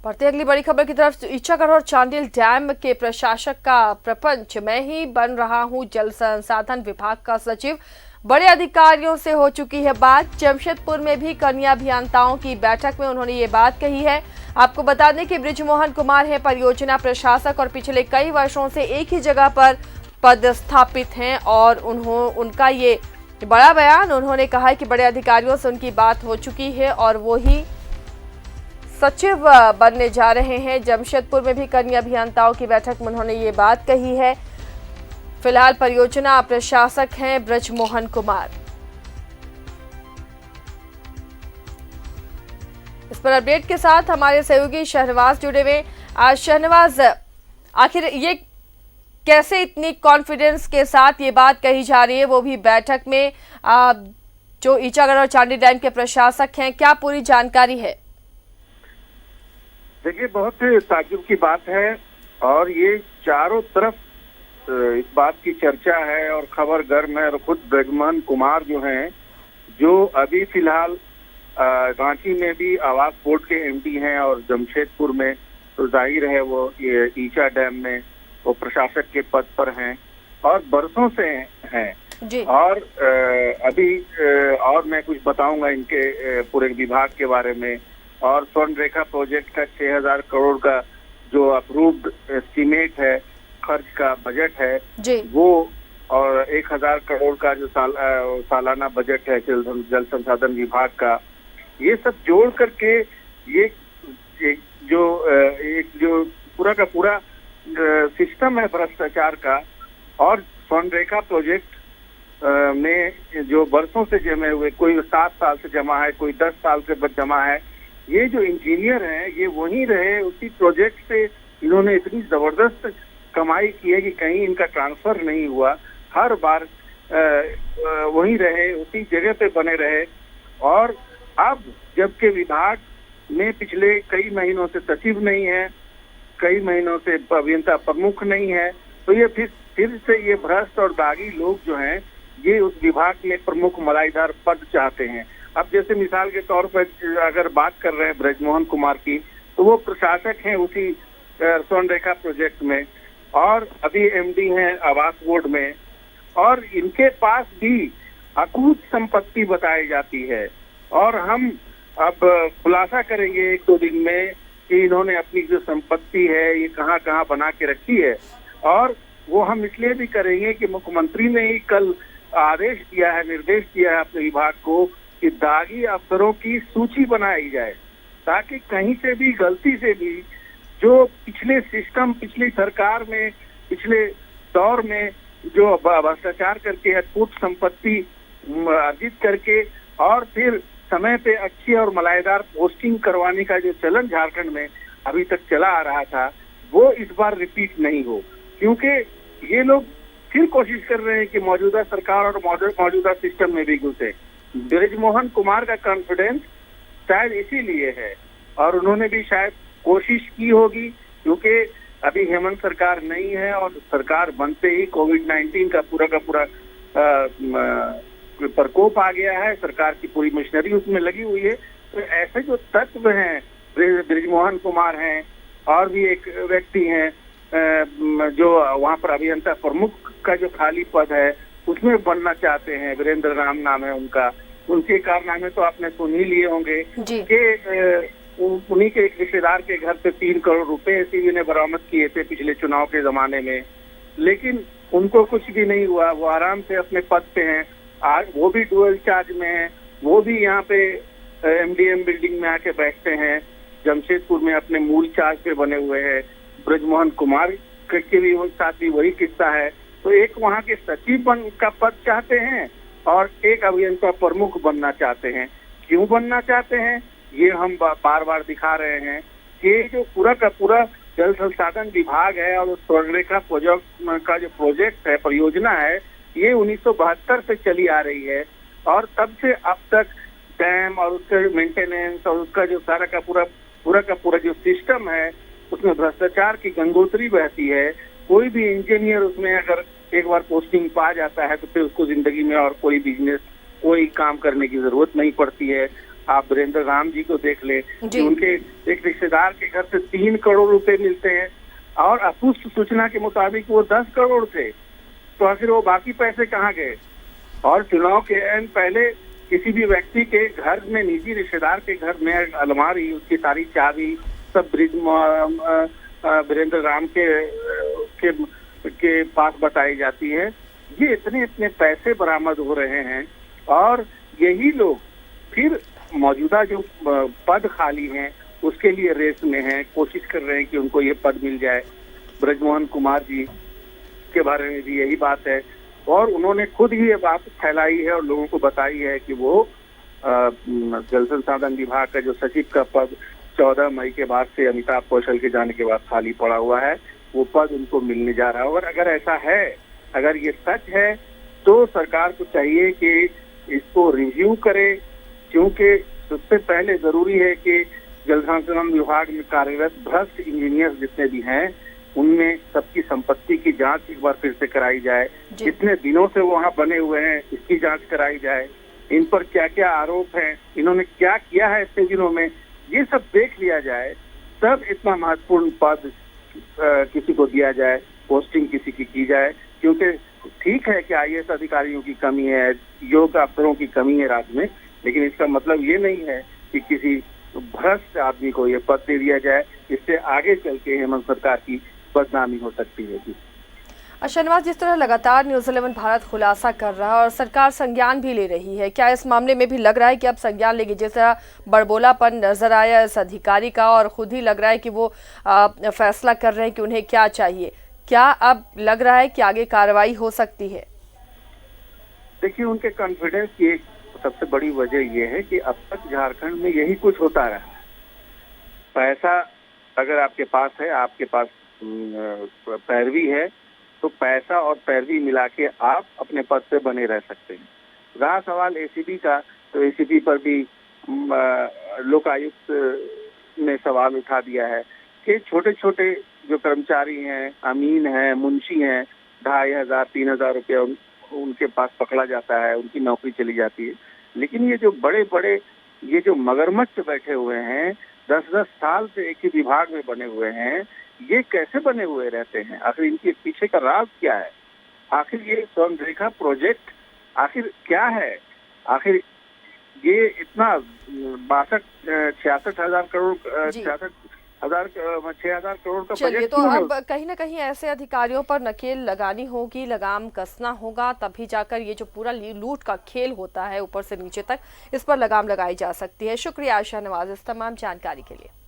बढ़ते अगली बड़ी खबर की तरफ। ईचागढ़ और चांडिल डैम के प्रशासक का प्रपंच, मैं ही बन रहा हूं जल संसाधन विभाग का सचिव। बड़े अधिकारियों से हो चुकी है बात। जमशेदपुर में भी कन्या अभियंताओं की बैठक में उन्होंने ये बात कही है। आपको बता दें कि बृजमोहन कुमार है परियोजना प्रशासक और पिछले कई वर्षों से एक ही जगह पर पदस्थापित हैं और उनका ये बड़ा बयान। उन्होंने कहा है कि बड़े अधिकारियों से उनकी बात हो चुकी है और वो ही सचिव बनने जा रहे हैं। जमशेदपुर में भी कन्या अभियंताओं की बैठक में उन्होंने ये बात कही है। फिलहाल परियोजना प्रशासक हैं बृजमोहन कुमार। इस पर अपडेट के साथ हमारे सहयोगी शहनवाज जुड़े हुए। आज शहनवाज, आखिर ये कैसे इतनी कॉन्फिडेंस के साथ ये बात कही जा रही है, वो भी बैठक में? जो ईचागढ़ और चांडिल डैम के प्रशासक हैं, क्या पूरी जानकारी है? देखिए, बहुत ताज्जुब की बात है और ये चारों तरफ इस बात की चर्चा है और खबर गर्म है। और खुद बृजमोहन कुमार जो हैं, जो अभी फिलहाल रांची में भी आवास बोर्ड के एमडी हैं और जमशेदपुर में तो जाहिर है वो ये ईचा डैम में वो प्रशासक के पद पर हैं और बरसों से हैं जी। और अभी और मैं कुछ बताऊंगा इनके पूरे विभाग के बारे में। और स्वर्ण रेखा प्रोजेक्ट का 6000 करोड़ का जो अप्रूव्ड एस्टीमेट है, खर्च का बजट है जी, वो, और 1000 करोड़ का जो सालाना बजट है जल संसाधन विभाग का, ये सब जोड़ करके ये एक जो पूरा का पूरा सिस्टम है भ्रष्टाचार का। और स्वर्ण रेखा प्रोजेक्ट में जो बरसों से जमे हुए, कोई 7 साल से जमा है, कोई 10 साल से जमा है, ये जो इंजीनियर हैं ये वहीं रहे, उसी प्रोजेक्ट से इन्होंने इतनी जबरदस्त कमाई की है कि कहीं इनका ट्रांसफर नहीं हुआ। हर बार वहीं रहे, उसी जगह पे बने रहे। और अब जबकि विभाग में पिछले कई महीनों से सचिव नहीं है, कई महीनों से अभियंता प्रमुख नहीं है, तो ये फिर से ये भ्रष्ट और दागी लोग जो हैं ये उस विभाग में प्रमुख मलाईदार पद चाहते हैं। अब जैसे मिसाल के तौर पर अगर बात कर रहे हैं बृजमोहन कुमार की, तो वो प्रशासक हैं उसी स्वर्ण रेखा प्रोजेक्ट में और अभी एमडी हैं आवास बोर्ड में, और इनके पास भी अकूत संपत्ति बताई जाती है। और हम अब खुलासा करेंगे 1-2 दिन में कि इन्होंने अपनी जो संपत्ति है ये कहाँ कहाँ बना के रखी है। और वो हम इसलिए भी करेंगे कि मुख्यमंत्री ने ही कल आदेश दिया है, निर्देश दिया है अपने विभाग को कि दागी अफसरों की सूची बनाई जाए, ताकि कहीं से भी गलती से भी जो पिछले सिस्टम, पिछली सरकार में, पिछले दौर में जो भ्रष्टाचार करके अकूत संपत्ति अर्जित करके और फिर समय पे अच्छी और मलाईदार पोस्टिंग करवाने का जो चलन झारखंड में अभी तक चला आ रहा था, वो इस बार रिपीट नहीं हो। क्योंकि ये लोग फिर कोशिश कर रहे हैं कि मौजूदा सरकार और मौजूदा सिस्टम में भी घुसे। बृजमोहन कुमार का कॉन्फिडेंस शायद इसीलिए है और उन्होंने भी शायद कोशिश की होगी, क्योंकि अभी हेमंत सरकार नहीं है और सरकार बनते ही कोविड-19 का पूरा प्रकोप आ गया है, सरकार की पूरी मशीनरी उसमें लगी हुई है। तो ऐसे जो तत्व हैं, बृजमोहन कुमार हैं और भी एक व्यक्ति हैं जो वहाँ पर अभियंता प्रमुख का जो खाली पद है उसमें बनना चाहते हैं, वीरेंद्र राम नाम है उनका। उनके कारनामे तो आपने सुन ही लिए होंगे कि उन्हीं के एक रिश्तेदार के घर से 3 करोड़ रुपए एसीबी ने बरामद किए थे पिछले चुनाव के जमाने में, लेकिन उनको कुछ भी नहीं हुआ, वो आराम से अपने पद पे हैं। आज वो भी डुअल चार्ज में है, वो भी यहाँ पे एमडीएम बिल्डिंग में आके बैठते हैं, जमशेदपुर में अपने मूल चार्ज पे बने हुए हैं। बृजमोहन कुमार के भी साथ भी वही किस्सा है। तो एक वहाँ के सचिव का पद चाहते हैं और एक अभियंता प्रमुख बनना चाहते हैं। क्यों बनना चाहते हैं ये हम बार बार दिखा रहे हैं कि जो पूरा का पूरा जल संसाधन विभाग है और स्वर्ण रेखा प्रोजेक्ट का जो प्रोजेक्ट है, परियोजना है, ये 1972 से चली आ रही है और तब से अब तक डैम और उसका मेंटेनेंस और उसका जो सारा का पूरा जो सिस्टम है उसमें भ्रष्टाचार की गंगोत्री बहती है। कोई भी इंजीनियर उसमें अगर एक बार पोस्टिंग पा जाता है तो फिर उसको जिंदगी में और कोई बिजनेस, कोई काम करने की जरूरत नहीं पड़ती है। आप वीरेंद्र राम जी को देख ले कि जी। उनके एक रिश्तेदार के घर से 3 करोड़ रुपए मिलते हैं और अपुष्ट सूचना के मुताबिक वो 10 करोड़ थे। तो आखिर वो बाकी पैसे कहाँ गए? और चुनाव के एन पहले किसी भी व्यक्ति के घर में, निजी रिश्तेदार के घर में अलमारी, उसकी सारी चाबी सब वीरेंद्र राम के पास बताई जाती है। ये इतने इतने पैसे बरामद हो रहे हैं और यही लोग फिर मौजूदा जो पद खाली हैं उसके लिए रेस में हैं, कोशिश कर रहे हैं कि उनको ये पद मिल जाए। ब्रजमोहन कुमार जी के बारे में भी यही बात है और उन्होंने खुद ही ये बात फैलाई है और लोगों को बताई है कि वो जल संसाधन विभाग का जो सचिव का पद 14 मई के बाद से अमिताभ कौशल के जाने के बाद खाली पड़ा हुआ है, वो पद उनको मिलने जा रहा है। और अगर ऐसा है, अगर ये सच है, तो सरकार को चाहिए कि इसको रिव्यू करे, क्योंकि सबसे पहले जरूरी है कि जल संसाधन विभाग में कार्यरत भ्रष्ट इंजीनियर जितने भी हैं उनमें सबकी संपत्ति की जांच एक बार फिर से कराई जाए। कितने दिनों से वहां बने हुए हैं इसकी जांच कराई जाए, इन पर क्या क्या आरोप हैं, इन्होंने क्या किया है इतने दिनों में, ये सब देख लिया जाए। तब इतना महत्वपूर्ण पद किसी को दिया जाए, पोस्टिंग किसी की जाए। क्योंकि ठीक है कि IAS अधिकारियों की कमी है, योग्य अफसरों की कमी है राज्य में, लेकिन इसका मतलब ये नहीं है कि किसी भ्रष्ट आदमी को ये पद दे दिया जाए। इससे आगे चल के हेमंत सरकार की बदनामी हो सकती है। शनिवार, जिस तरह लगातार न्यूज़ 11 भारत खुलासा कर रहा है और सरकार संज्ञान भी ले रही है, क्या इस मामले में भी लग रहा है कि अब संज्ञान लेगी? जिस तरह बड़बोलापन नजर आया इस अधिकारी का और खुद ही लग रहा है कि वो फैसला कर रहे हैं कि उन्हें क्या चाहिए, क्या अब लग रहा है कि आगे कार्रवाई हो सकती है? देखिए, उनके कॉन्फिडेंस की एक सबसे बड़ी वजह यह है कि अब तक झारखंड में यही कुछ होता रहा। पैसा अगर आपके पास है, आपके पास पैरवी है, तो पैसा और पैरवी मिला के आप अपने पद पे बने रह सकते हैं। रहा सवाल ACP का, तो ACP पर भी लोकायुक्त ने सवाल उठा दिया है कि छोटे छोटे जो कर्मचारी हैं, अमीन हैं, मुंशी हैं, 2500 3000 रुपया उनके पास पकड़ा जाता है, उनकी नौकरी चली जाती है। लेकिन ये जो बड़े बड़े ये जो मगरमच्छ बैठे हुए हैं, 10-10 साल से एक ही विभाग में बने हुए हैं, ये कैसे बने हुए रहते हैं? आखिर इनके पीछे का राज क्या है? आखिर ये स्वर्णरेखा प्रोजेक्ट आखिर क्या है? आखिर ये इतना 66 हजार करोड़ 6,000 करोड़ का चलिए, बजट तो क्यों है? अब कहीं ना कहीं ऐसे अधिकारियों पर नकेल लगानी होगी, लगाम कसना होगा, तभी जाकर ये जो पूरा लूट का खेल होता है ऊपर से नीचे तक, इस पर लगाम लगाई जा सकती है। शुक्रिया शाहनवाज इस तमाम जानकारी के लिए।